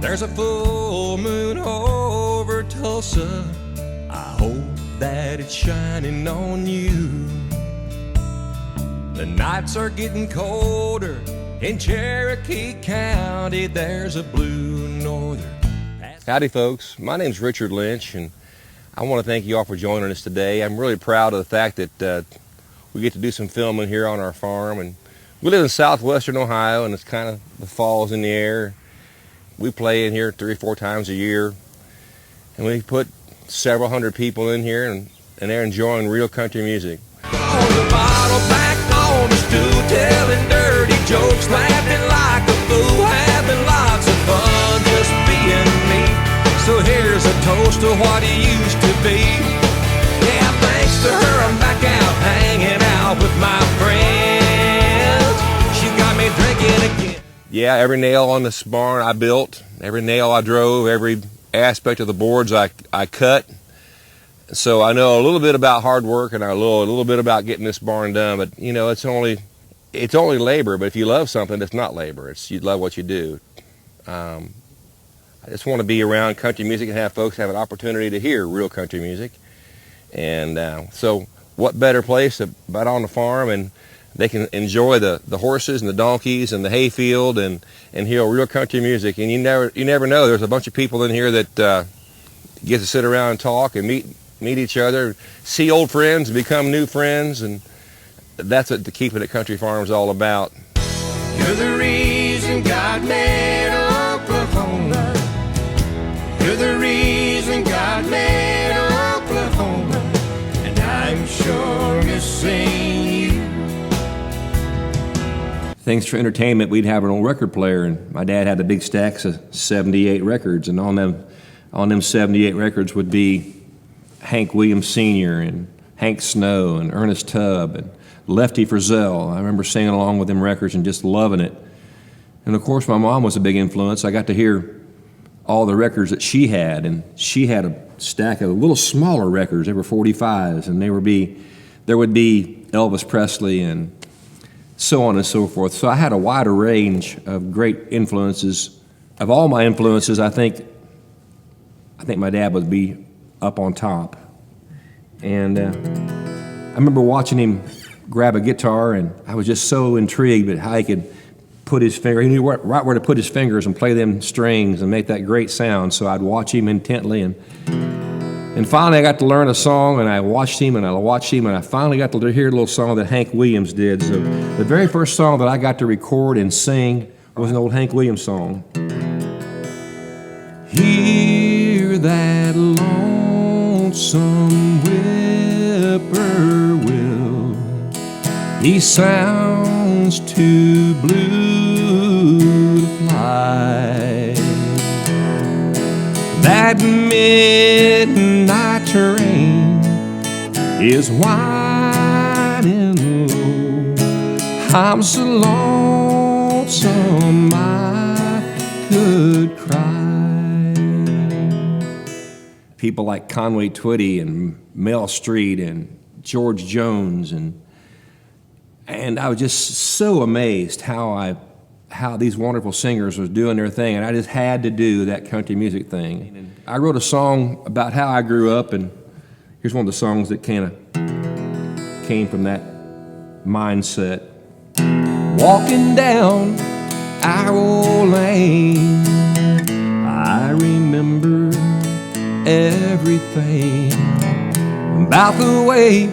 There's a full moon over Tulsa. I hope that it's shining on you. The nights are getting colder. In Cherokee County, there's a blue northern. Howdy, folks. My name's Richard Lynch, and I want to thank you all for joining us today. I'm really proud of the fact that we get to do some filming here on our farm. And we live in southwestern Ohio, and it's kind of the fall's in the air. We play in here 3 or 4 times a year, and we put several hundred people in here, and they're enjoying real country music. On the bottle, back on the stool, telling dirty jokes, laughing like a fool, having lots of fun just being me. So here's a toast to what he used to be. Yeah, thanks to her, I'm back out hanging out with my friends. She got me drinking again. Yeah, every nail on this barn I built, every nail I drove, every aspect of the boards I cut. So I know a little bit about hard work, and I know a little bit about getting this barn done. But you know, it's only labor. But if you love something, it's not labor. You love what you do. I just want to be around country music and have folks have an opportunity to hear real country music. And so what better place but on the farm, and they can enjoy the horses and the donkeys and the hayfield and hear real country music. And you never know. There's a bunch of people in here that get to sit around and talk and meet each other, see old friends, become new friends, and that's what the Keeping It Country Farm is all about. You're the reason God made Oklahoma. You're the reason God made Oklahoma, and I'm sure missing you. Thanks for entertainment, we'd have an old record player, and my dad had the big stacks of 78 records, and on them 78 records would be Hank Williams Sr. and Hank Snow and Ernest Tubb and Lefty Frizzell. I remember singing along with them records and just loving it. And of course, my mom was a big influence. I got to hear all the records that she had, and she had a stack of little smaller records. They were 45s, and there would be Elvis Presley and so on and so forth. So I had a wider range of great influences. Of all my influences, I think my dad would be up on top. And I remember watching him grab a guitar, and I was just so intrigued at how he could put his finger, he knew right where to put his fingers and play them strings and make that great sound. So I'd watch him intently, and finally I got to learn a song, and I watched him, and I finally got to hear a little song that Hank Williams did. So the very first song that I got to record and sing was an old Hank Williams song. Hear that lonesome whippoorwill, he sounds too blue to fly. That midnight train is whining low. I'm so lonesome I could cry. People like Conway Twitty and Mel Street and George Jones, and I was just so amazed how these wonderful singers was doing their thing, and I just had to do that country music thing. And I wrote a song about how I grew up, and here's one of the songs that kind of came from that mindset. Walking down our old lane, I remember everything about the way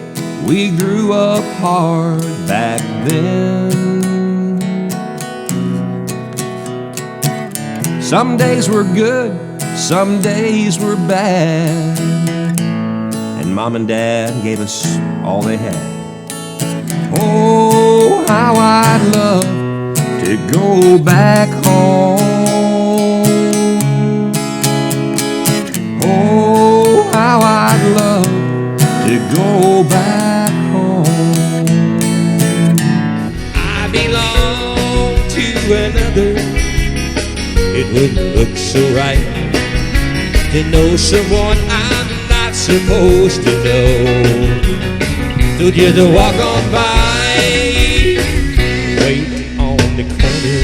we grew up hard back then. Some days were good, some days were bad, and Mom and Dad gave us all they had. Oh, how I'd love to go back home. Oh, how I'd love to go back home. I belong to another. It wouldn't look so right to know someone I'm not supposed to know. So just walk on by, wait on the corner.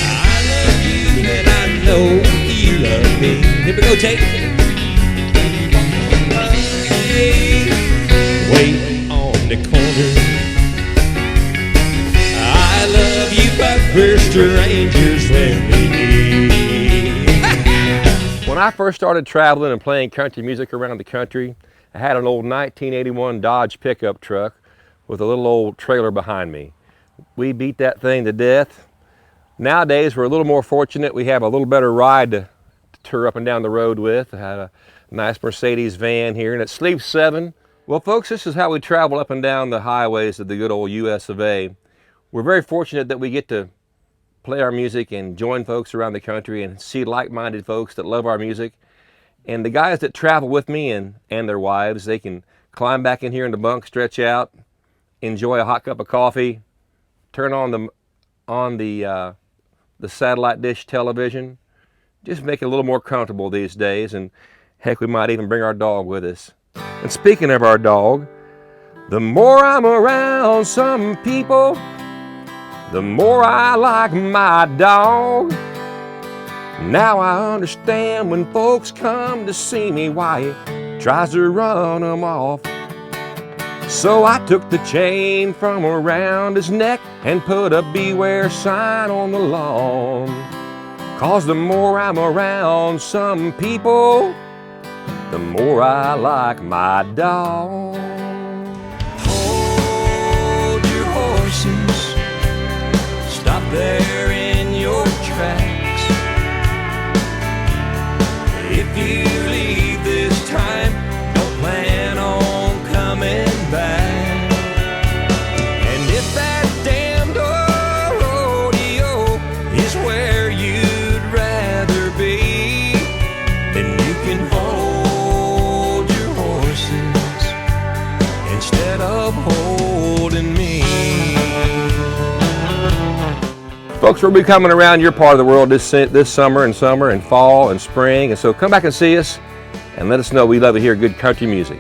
I love take it. Wait on the corner. I love you, but we're strangers when we meet. When I first started traveling and playing country music around the country, I had an old 1981 Dodge pickup truck with a little old trailer behind me. We beat that thing to death. Nowadays, we're a little more fortunate. We have a little better ride to tour up and down the road with. I had a nice Mercedes van here, and it sleeps 7. Well, folks, this is how we travel up and down the highways of the good old US of A. We're very fortunate that we get to play our music and join folks around the country and see like-minded folks that love our music. And the guys that travel with me and their wives, they can climb back in here in the bunk, stretch out, enjoy a hot cup of coffee, turn on the satellite dish television, just make it a little more comfortable these days. And heck, we might even bring our dog with us. And speaking of our dog, the more I'm around some people, the more I like my dog. Now I understand when folks come to see me why he tries to run them off. So I took the chain from around his neck and put a beware sign on the lawn. 'Cause the more I'm around some people, the more I like my dog. Hold your horses, stop there in your tracks. If you leave this time, don't plan on coming back. And if that damned rodeo is where you'd rather be, then you can hold your horses instead of holding me. Folks, we'll be coming around your part of the world this summer and fall and spring, and so come back and see us and let us know. We love to hear good country music.